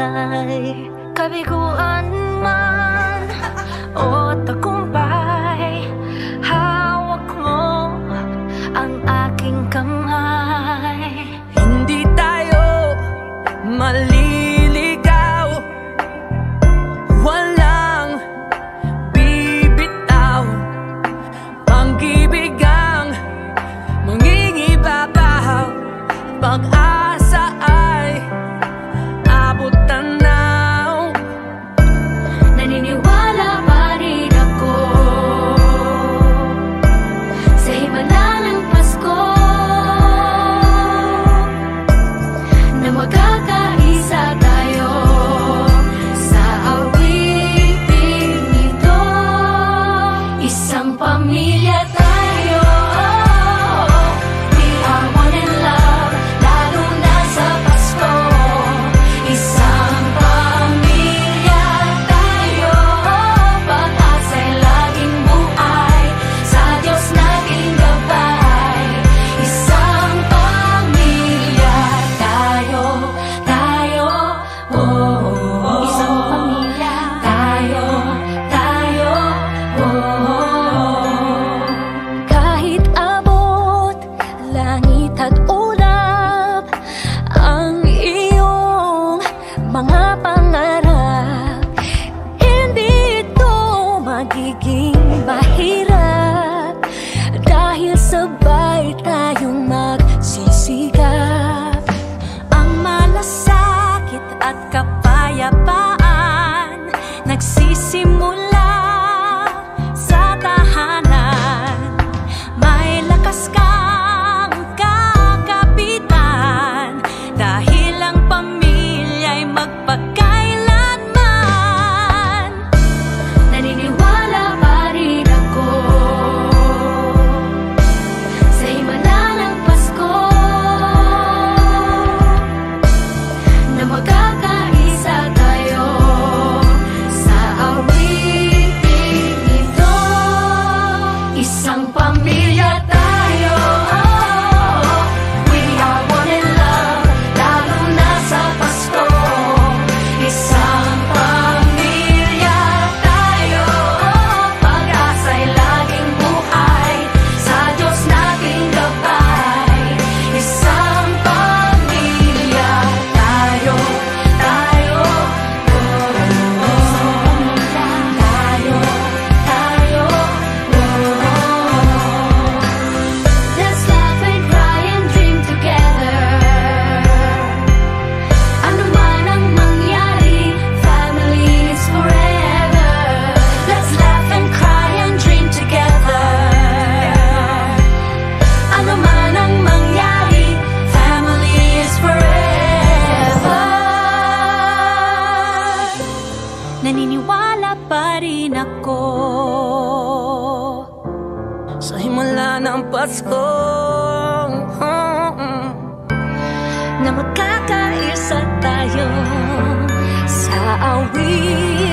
tahanay, kabiguan man o tagumpay, hawak mo ang aking kamay. Hindi tayo maliligaw, walang bibitaw, pag-ibig ang mangingibabaw, pag-asa ay abot tanaw. Naniniwala pa rin ako sa himala ng Pasko, na magkakaisa tayo sa awiting ito. Isang pamilya tayo, we are one in love, lalo na sa Pasko. Isang pamilya tayo, pag-asa'y laging buhay, sa Diyos nating gabay. Isang pamilya tayo, oh. Isang pamilya tayo, oh. Kahit abot langit at ulap ang iyong mga pangarap, hindi ito magiging mahirap, dahil sabay tayong magsisikap. Ang malasakit at kapayapaan nagsisimula sa tahanan. May lakas kang kakapitan, dahil ang pamilya'y magpakailanman. Naniniwala pa rin ako sa himala ng Pasko, na magkakaisa tayo sa awiting ito. Isang pamilya tayo, we are one in love, lalo na sa Pasko. Isang pamilya tayo, pag-asa'y laging buhay, sa Diyos nating gabay. Isang pamilya tayo, oh. Let's laugh and cry and dream together. Ano man ang mangyari, family is forever. Let's laugh and cry and dream together. Ano man ang mangyari, family is forever. Naniniwala pa rin ako Sa himala ng Pasko, na magkakaisa tayo sa awit